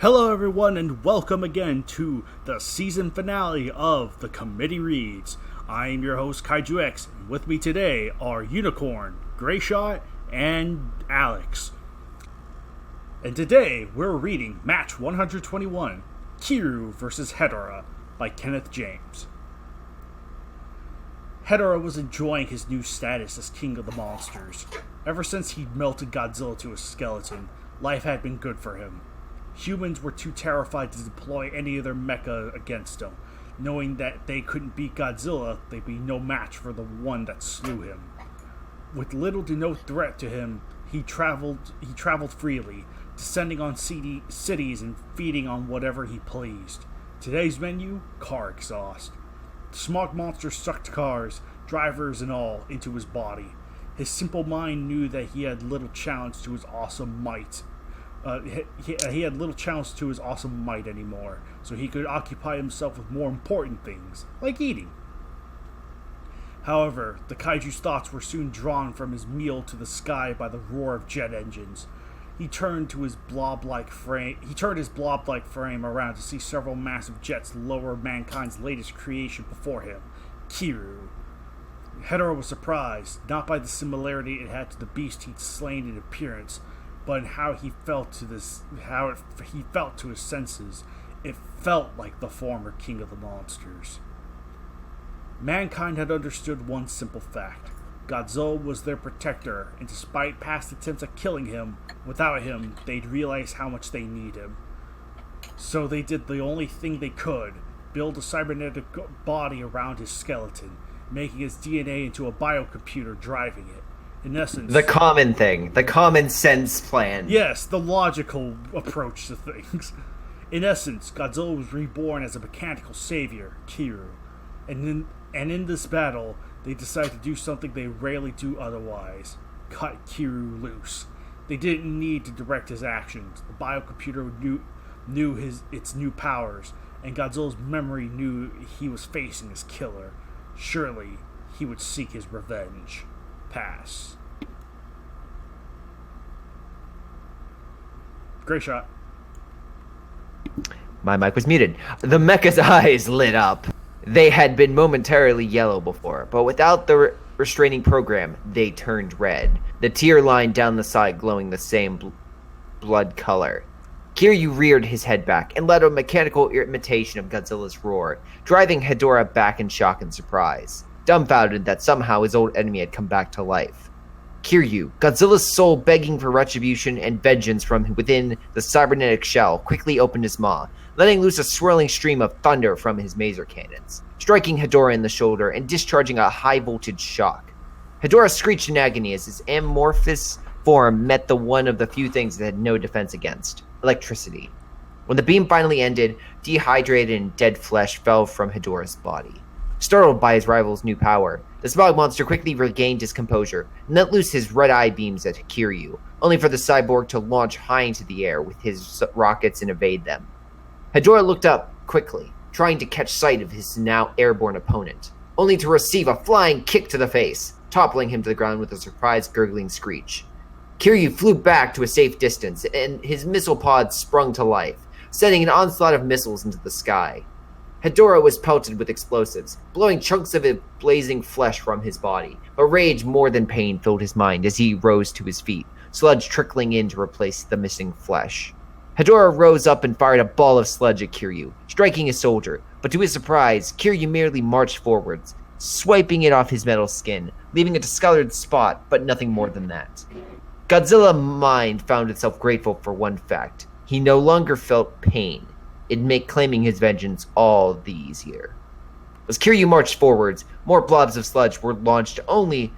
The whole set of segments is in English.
Hello everyone and welcome again to the season finale of The Committee Reads. I am your host Kaiju X, and with me today are Unicorn, Greyshot, and Alex. And today we're reading Match 121, Kiryu vs. Hedorah by Kenneth James. Hedorah was enjoying his new status as king of the monsters. Ever since he'd melted Godzilla to a skeleton, life had been good for him. Humans were too terrified to deploy any of their mecha against him. Knowing that they couldn't beat Godzilla, they'd be no match for the one that slew him. With little to no threat to him, he traveled freely, descending on cities and feeding on whatever he pleased. Today's menu, car exhaust. The smog monster sucked cars, drivers and all, into his body. His simple mind knew that he had little challenge to his awesome might. He had little challenge to his awesome might anymore, so he could occupy himself with more important things, like eating. However, the kaiju's thoughts were soon drawn from his meal to the sky by the roar of jet engines. He turned his blob-like frame around to see several massive jets lower mankind's latest creation before him, Kiryu. Hedorah was surprised, not by the similarity it had to the beast he'd slain in appearance, but in how he felt to his senses. It felt like the former king of the monsters. Mankind had understood one simple fact. Godzilla was their protector, and despite past attempts at killing him, without him, they'd realize how much they need him. So they did the only thing they could, build a cybernetic body around his skeleton, making his DNA into a biocomputer driving it. In essence, the common thing, the common sense plan. Yes, the logical approach to things. In essence, Godzilla was reborn as a mechanical savior, Kiryu. And in this battle, they decided to do something they rarely do otherwise. Cut Kiryu loose. They didn't need to direct his actions. The biocomputer knew its new powers, and Godzilla's memory knew he was facing his killer. Surely, he would seek his revenge. Pass. Great shot. My mic was muted. The mecha's eyes lit up. They had been momentarily yellow before, but without the restraining program, they turned red. The tear line down the side glowing the same blood color. Kiryu reared his head back and let a mechanical imitation of Godzilla's roar, driving Hedorah back in shock and surprise, dumbfounded that somehow his old enemy had come back to life. Kiryu, Godzilla's soul begging for retribution and vengeance from within the cybernetic shell, quickly opened his maw, letting loose a swirling stream of thunder from his maser cannons, striking Hedorah in the shoulder and discharging a high-voltage shock. Hedorah screeched in agony as his amorphous form met the one of the few things that had no defense against: electricity. When the beam finally ended, dehydrated and dead flesh fell from Hedorah's body. Startled by his rival's new power, the smog monster quickly regained his composure and let loose his red-eye beams at Kiryu, only for the cyborg to launch high into the air with his rockets and evade them. Hedorah looked up quickly, trying to catch sight of his now airborne opponent, only to receive a flying kick to the face, toppling him to the ground with a surprised gurgling screech. Kiryu flew back to a safe distance, and his missile pod sprung to life, sending an onslaught of missiles into the sky. Hedorah was pelted with explosives, blowing chunks of it blazing flesh from his body, but rage more than pain filled his mind as he rose to his feet, sludge trickling in to replace the missing flesh. Hedorah rose up and fired a ball of sludge at Kiryu, striking his shoulder, but to his surprise, Kiryu merely marched forwards, swiping it off his metal skin, leaving a discolored spot, but nothing more than that. Godzilla's mind found itself grateful for one fact. He no longer felt pain. It'd make claiming his vengeance all the easier. As Kiryu marched forwards, more blobs of sludge were launched, only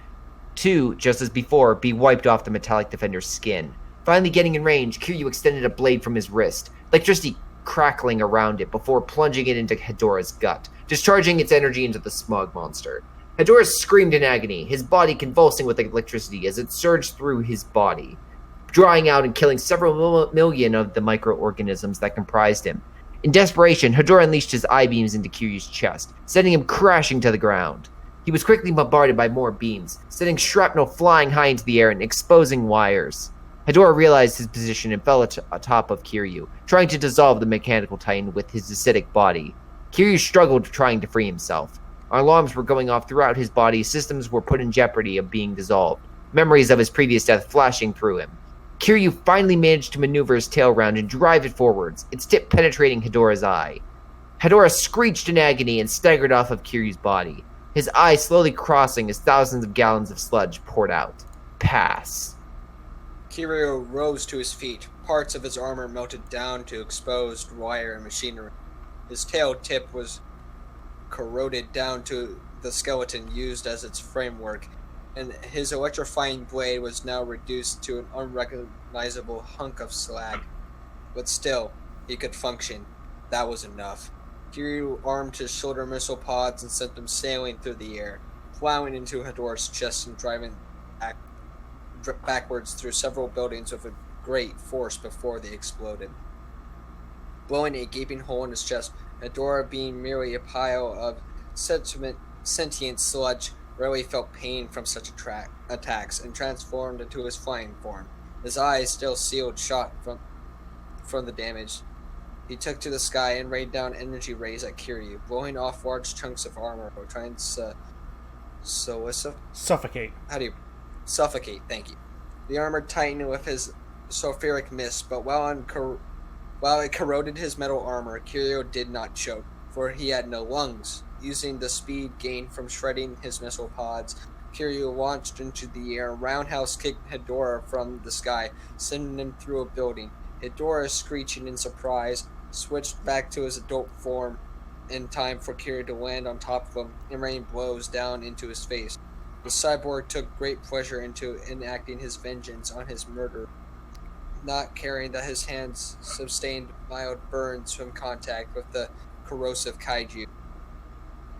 to, just as before, be wiped off the metallic defender's skin. Finally getting in range, Kiryu extended a blade from his wrist, electricity crackling around it before plunging it into Hedorah's gut, discharging its energy into the smog monster. Hedorah screamed in agony, his body convulsing with electricity as it surged through his body, drawing out and killing several million of the microorganisms that comprised him. In desperation, Hedorah unleashed his eye-beams into Kiryu's chest, sending him crashing to the ground. He was quickly bombarded by more beams, sending shrapnel flying high into the air and exposing wires. Hedorah realized his position and fell atop of Kiryu, trying to dissolve the mechanical titan with his acidic body. Kiryu struggled, trying to free himself. Alarms were going off throughout his body, systems were put in jeopardy of being dissolved, memories of his previous death flashing through him. Kiryu finally managed to maneuver his tail around and drive it forwards, its tip penetrating Hedorah's eye. Hedorah screeched in agony and staggered off of Kiryu's body, his eye slowly crossing as thousands of gallons of sludge poured out. Pass. Kiryu rose to his feet. Parts of his armor melted down to exposed wire and machinery. His tail tip was corroded down to the skeleton used as its framework, and his electrifying blade was now reduced to an unrecognizable hunk of slag. But still, he could function. That was enough. Kiryu armed his shoulder missile pods and sent them sailing through the air, plowing into Hedorah's chest and driving backwards through several buildings with a great force before they exploded. Blowing a gaping hole in his chest, Hedorah, being merely a pile of sentient sludge, rarely felt pain from such attacks and transformed into his flying form. His eyes still sealed shut from the damage. He took to the sky and rained down energy rays at Kiryu, blowing off large chunks of armor or trying to Suffocate. Suffocate, thank you. The armor tightened with his sulfuric mist, but while it corroded his metal armor, Kiryu did not choke, for he had no lungs. Using the speed gained from shredding his missile pods, Kiryu launched into the air and roundhouse kicked Hedorah from the sky, sending him through a building. Hedorah, screeching in surprise, switched back to his adult form in time for Kiryu to land on top of him and rain blows down into his face. The cyborg took great pleasure into enacting his vengeance on his murderer, not caring that his hands sustained mild burns from contact with the corrosive kaiju.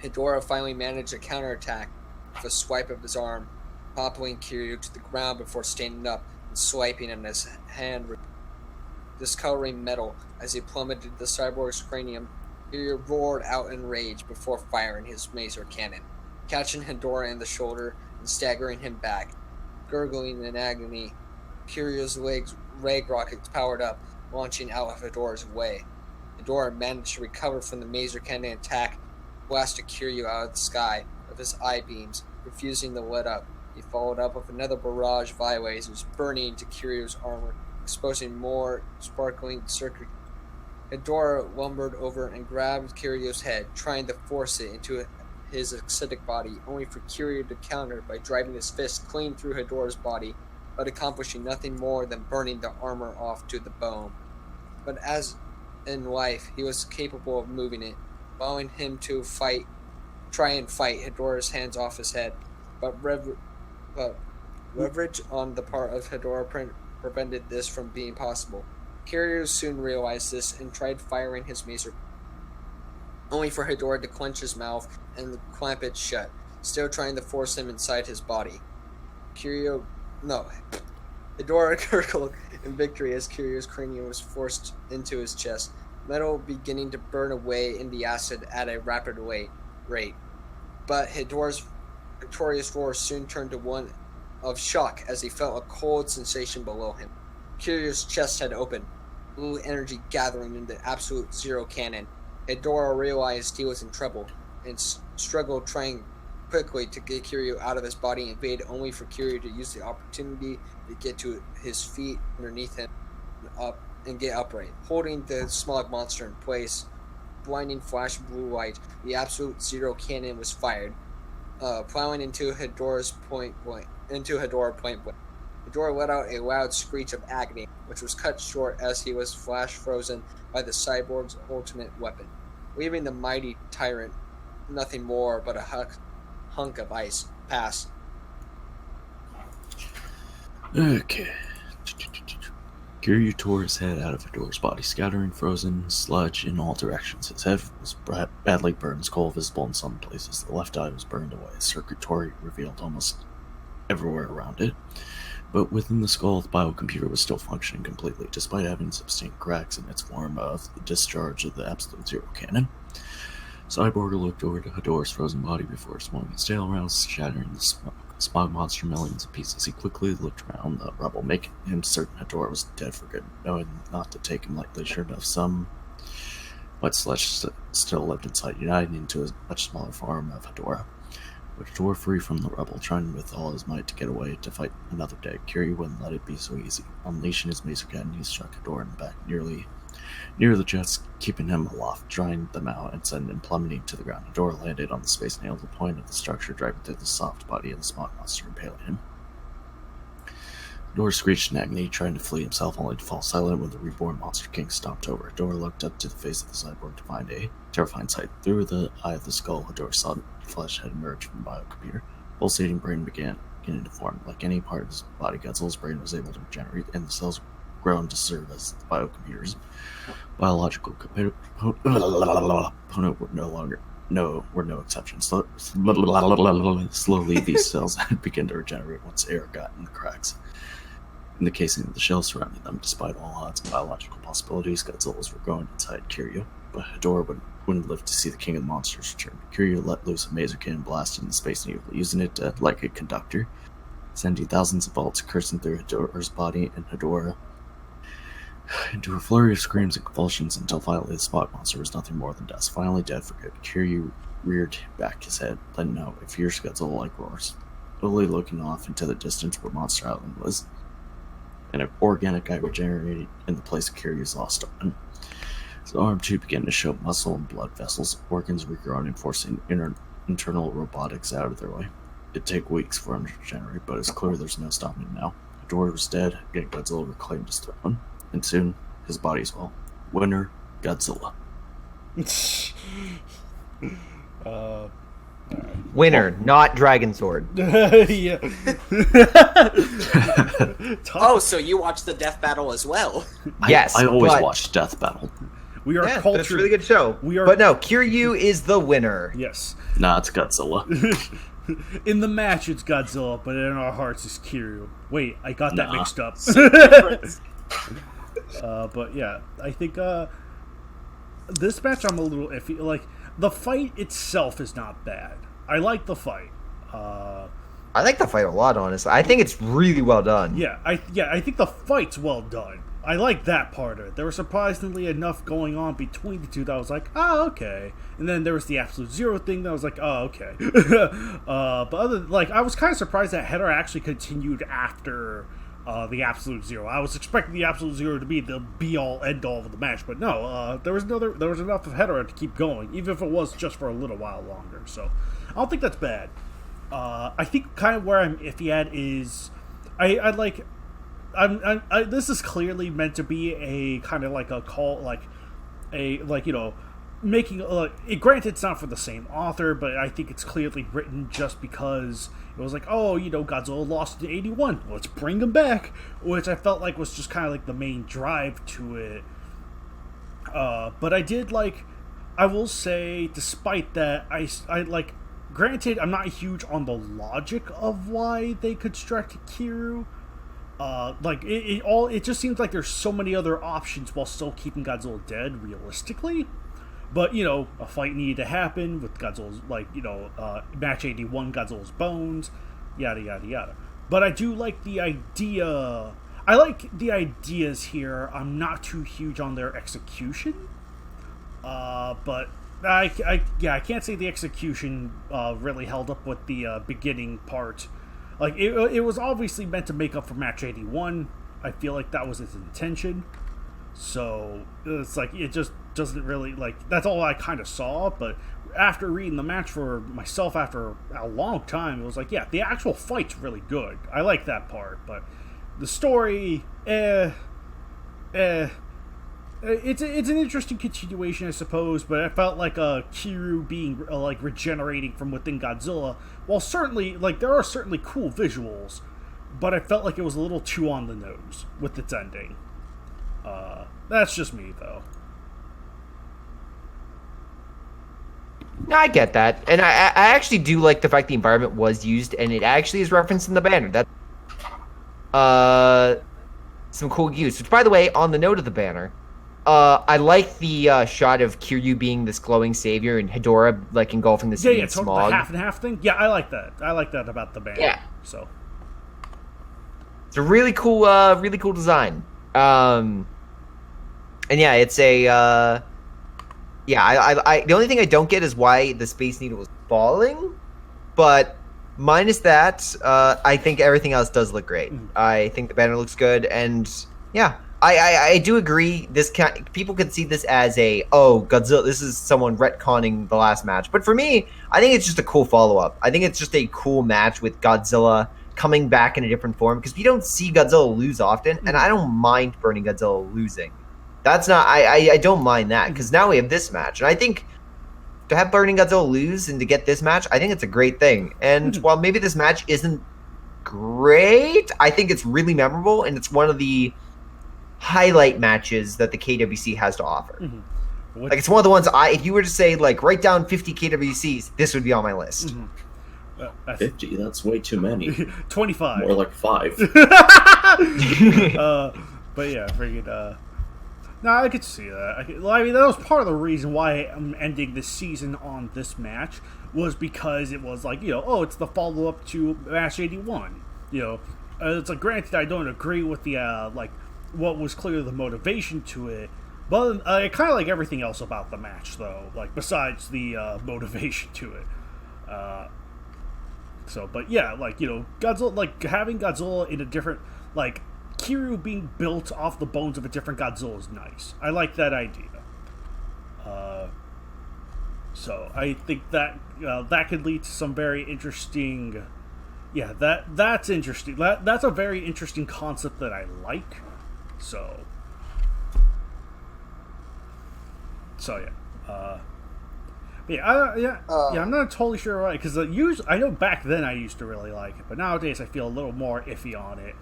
Hedorah finally managed a counterattack with a swipe of his arm, toppling Kiryu to the ground before standing up and swiping at his hand, discoloring metal as he plummeted the cyborg's cranium. Kiryu roared out in rage before firing his maser cannon, catching Hedorah in the shoulder and staggering him back. Gurgling in agony, Kiryu's leg rockets powered up, launching out of Hedorah's way. Hedorah managed to recover from the maser cannon attack, blasted Kiryu out of the sky with his eye beams, refusing to let up. He followed up with another barrage of eye lasers, burning into Kiryu's armor, exposing more sparkling circuit. Hedorah lumbered over and grabbed Kiryu's head, trying to force it into his acidic body, only for Kiryu to counter by driving his fist clean through Hedorah's body, but accomplishing nothing more than burning the armor off to the bone. But as in life, he was capable of moving it, allowing him to try and fight Hedorah's hands off his head, but leverage on the part of Hedorah prevented this from being possible. Kiryu soon realized this and tried firing his maser, only for Hedorah to clench his mouth and clamp it shut, still trying to force him inside his body. Hedorah gurgled in victory as Kiryu's cranium was forced into his chest, metal beginning to burn away in the acid at a rapid rate. But Hedorah's victorious roar soon turned to one of shock as he felt a cold sensation below him. Kiryu's chest had opened, blue energy gathering in the absolute zero cannon. Hedorah realized he was in trouble and struggled, trying quickly to get Kiryu out of his body and evade, only for Kiryu to use the opportunity to get to his feet underneath him and get upright. Holding the smog monster in place, blinding flash of blue light, the absolute zero cannon was fired, plowing into Hedorah point blank. Hedorah let out a loud screech of agony, which was cut short as he was flash frozen by the cyborg's ultimate weapon, leaving the mighty tyrant nothing more but a hunk of ice. Pass. Okay. Kiryu tore his head out of Hedorah's body, scattering frozen sludge in all directions. His head was badly burned, skull visible in some places. The left eye was burned away. Circuitry revealed almost everywhere around it. But within the skull, the biocomputer was still functioning completely, despite having sustained cracks in its form of the discharge of the Absolute Zero cannon. Cyborg looked over to Hedorah's frozen body before swung his tail around, shattering the smoke. Smog monster millions of pieces. He quickly looked around the rubble, making him certain Hedorah was dead for good, knowing not to take him lightly. Sure enough, some white slush still lived inside, uniting into a much smaller form of Hedorah. But Hedorah, free from the rubble, trying with all his might to get away to fight another day. Kiryu wouldn't let it be so easy. Unleashing his mace again, he struck Hedorah in the back, near the jets, keeping him aloft, drying them out, and sending him plummeting to the ground. Hedorah landed on the space nail, the point of the structure driving through the soft body of the smog monster, impaling him. Hedorah screeched in agony, trying to flee himself, only to fall silent when the reborn Monster King stomped over. Hedorah looked up to the face of the cyborg to find a terrifying sight. Through the eye of the skull, Hedorah saw that flesh had emerged from the biocomputer. Pulsating brain beginning to form. Like any part of his body, Godzilla's brain was able to regenerate, and the cells grown to serve as the biocomputer's biological component were no exception. Slowly, these cells had begun to regenerate once air got in the cracks in the casing of the shell surrounding them. Despite all odds and biological possibilities, Godzillas were growing inside Kiryu, but Hedorah wouldn't live to see the king of the monsters return. Kiryu let loose a maser cannon blasting in space needle, using it like a conductor, sending thousands of bolts coursing through Hedorah's body and Hedorah into a flurry of screams and convulsions until finally the smog monster was nothing more than dust. Finally dead for good, Kiryu reared back his head, letting out a fierce Godzilla-like roar, slowly looking off into the distance where Monster Island was, and an organic guy regenerated in the place of Kiryu's lost arm. His arm too began to show muscle and blood vessels, organs regrowing and forcing internal robotics out of their way. It'd take weeks for him to regenerate, but it's clear there's no stopping him now. Hedorah was dead, yet Godzilla reclaimed his throne. And soon, his body as well. Winner, Godzilla. Winner, not Dragon Sword. Yeah. Oh, so you watched the death battle as well? Yes, I always but- watch Death Battle. We are Yeah, cultured. that's a really good show. We are- But no, Kiryu is the winner. Yes. Nah, it's Godzilla. In the match, it's Godzilla, but in our hearts, it's Kiryu. Wait, I got that Nah. mixed up. But yeah, I think this match I'm a little iffy. Like, the fight itself is not bad. I like the fight. I like the fight a lot, honestly. I think it's really well done. I think the fight's well done. I like that part of it. There was surprisingly enough going on between the two that I was like, oh, okay. And then there was the Absolute Zero thing that I was like, oh, okay. But I was kind of surprised that Hedorah actually continued after the Absolute Zero. I was expecting the Absolute Zero to be the be-all, end-all of the match, but no. There was enough of Hedorah to keep going, even if it was just for a little while longer. So I don't think that's bad. I think kind of where I'm iffy at is this is clearly meant to be a kind of like a call, making granted it's not for the same author, but I think it's clearly written just because it was like, oh, Godzilla lost in 81, let's bring him back, which I felt like was just kind of like the main drive to it. But I will say, despite that, I granted, I'm not huge on the logic of why they constructed Kiryu. It just seems like there's so many other options while still keeping Godzilla dead, realistically. But, a fight needed to happen with Godzilla's, match 81, Godzilla's bones, yada, yada, yada. But I do like the idea. I like the ideas here. I'm not too huge on their execution. But I can't say the execution really held up with the beginning part. Like, it was obviously meant to make up for match 81. I feel like that was its intention. So, it's like, it just doesn't really, that's all I kind of saw. But after reading the match for myself after a long time, it was like, yeah, the actual fight's really good. I like that part. But the story, It's an interesting continuation, I suppose, but I felt like Kiryu being regenerating from within Godzilla. While certainly, there are certainly cool visuals, but I felt like it was a little too on the nose with its ending. That's just me, though. No, I get that, and I actually do like the fact the environment was used, and it actually is referenced in the banner. That some cool use. Which, by the way, on the note of the banner. I like the shot of Kiryu being this glowing savior and Hedorah like engulfing the city in totally, smog. the half and half thing. Yeah, I like that. I like that about the banner. Yeah. So It's a really cool design. And yeah, it's a I the only thing I don't get is why the Space Needle is falling, but minus that, I think everything else does look great. I think the banner looks good, and yeah, I do agree. People could see this as Godzilla. This is someone retconning the last match, but for me, I think it's just a cool follow up. I think it's just a cool match with Godzilla coming back in a different form, because we don't see Godzilla lose often, and I don't mind Burning Godzilla losing. That's not I don't mind that, because now we have this match, and I think to have Burning Godzilla lose and to get this match, I think it's a great thing. And while maybe this match isn't great, I think it's really memorable, and it's one of the highlight matches that the KWC has to offer. Like, it's one of the ones if you were to say, like, write down 50 KWCs, this would be on my list. 50? That's way too many. 25. More like 5. But yeah, freaking. No, I could see that. I mean, that was part of the reason why I'm ending this season on this match, was because it was like, it's the follow up to match 81. It's like, granted, I don't agree with the what was clearly the motivation to it, but I kind of like everything else about the match, though. Like, besides the motivation to it. But yeah, Godzilla, like, having Godzilla in a different, like, Kiryu being built off the bones of a different Godzilla is nice. I like that idea. So I think that that could lead to some very interesting. Yeah, that's interesting. That's a very interesting concept that I like. So yeah. I'm not totally sure why, because I know back then I used to really like it, but nowadays I feel a little more iffy on it.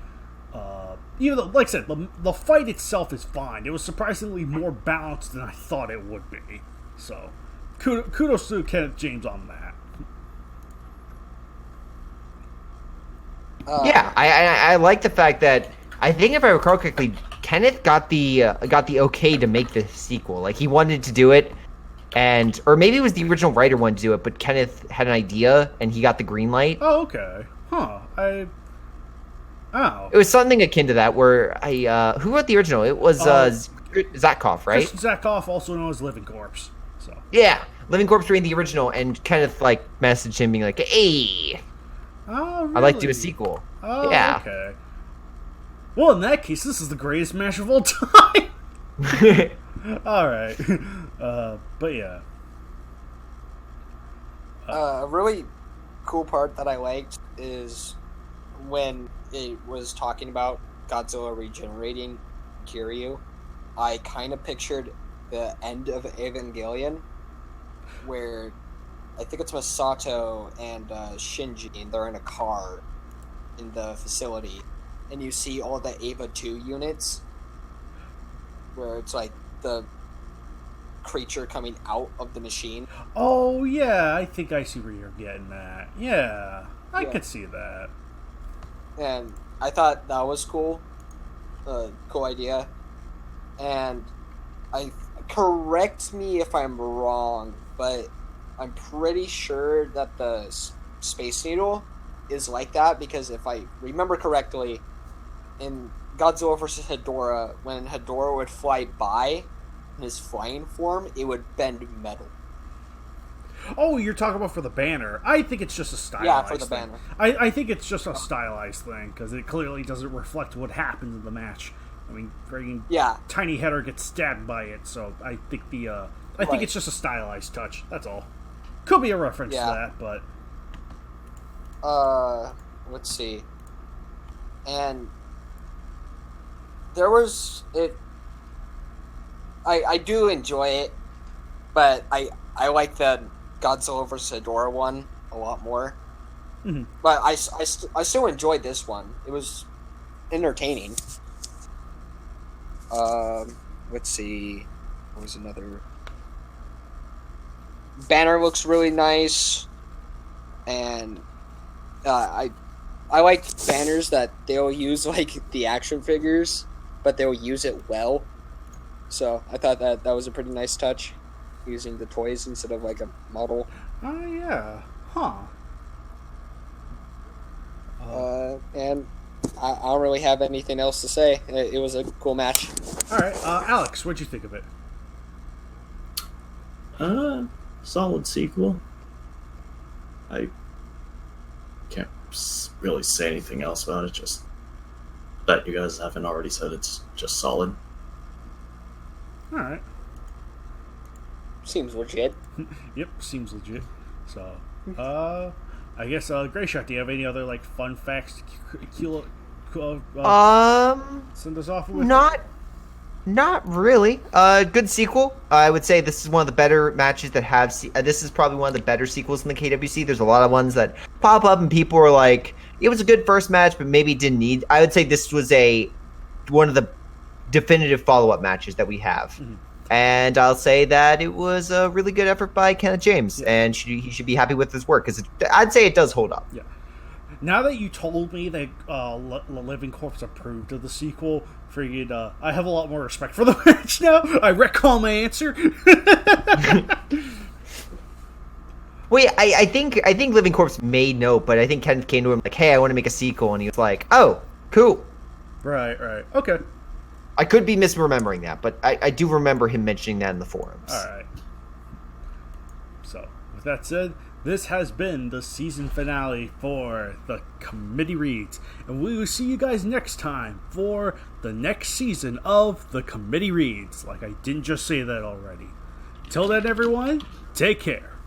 Even though, like I said, the fight itself is fine. It was surprisingly more balanced than I thought it would be. So, kudos to Kenneth James on that. Yeah, I like the fact that, I think if I recall correctly, Kenneth got the okay to make the sequel. Like, he wanted to do it, or maybe it was the original writer wanted to do it, but Kenneth had an idea and he got the green light. Oh, okay. Huh. Oh. It was something akin to that, where who wrote the original? It was Zakov, right? Zakov, also known as Living Corpse. So yeah, Living Corpse read the original, and Kenneth messaged him being like, "Hey, oh, really? I'd like to do a sequel." Oh, yeah. Okay. Well, in that case, this is the greatest match of all time. All right, but yeah. A really cool part that I liked is when it was talking about Godzilla regenerating Kiryu. I kind of pictured the end of Evangelion, where I think it's Masato and Shinji, and they're in a car in the facility, and you see all the Eva 2 units, where it's like the creature coming out of the machine. Oh yeah, I think I see where you're getting at. Yeah, I could see that. And I thought that was cool. Cool idea. And correct me if I'm wrong, but I'm pretty sure that the Space Needle is like that, because if I remember correctly, in Godzilla vs. Hedorah, when Hedorah would fly by in his flying form, it would bend metal. Oh, you're talking about for the banner. I think it's just a stylized Yeah, for the thing. banner. I think it's just a stylized thing, because it clearly doesn't reflect what happens in the match. I mean, freaking Tiny Header gets stabbed by it, so I think I think it's just a stylized touch. That's all. Could be a reference to that, but let's see. And there was it. I do enjoy it, but I like the Godzilla vs. Hedorah one a lot more. Mm-hmm. But I still enjoyed this one. It was entertaining. Let's see. What was another? Banner looks really nice, and I like banners that they'll use like the action figures, but they'll use it well. So I thought that was a pretty nice touch, using the toys instead of like a model. Oh, yeah. Huh. And I don't really have anything else to say. It was a cool match. All right, Alex, what'd you think of it? Solid sequel. I can't really say anything else about it, just that you guys haven't already said it's just solid. All right. Seems legit. Yep, seems legit. So, I guess, Greyshot, do you have any other, like, fun facts to send us off with? Not really. Good sequel. I would say this is one of the better matches that have. This is probably one of the better sequels in the KWC. There's a lot of ones that pop up and people are like, it was a good first match, but maybe didn't need. I would say this was one of the definitive follow-up matches that we have. Mm-hmm. And I'll say that it was a really good effort by Kenneth James, and he should be happy with his work, because I'd say it does hold up. Yeah. Now that you told me that Living Corpse approved of the sequel, I have a lot more respect for the match now. I recall my answer. Wait, I think Living Corpse made note, but I think Kenneth came to him like, "Hey, I want to make a sequel," and he was like, "Oh, cool." Right. Okay. I could be misremembering that, but I do remember him mentioning that in the forums. All right. So, with that said, this has been the season finale for the Committee Reads, and we will see you guys next time for the next season of the Committee Reads, like I didn't just say that already. Till then, everyone, take care.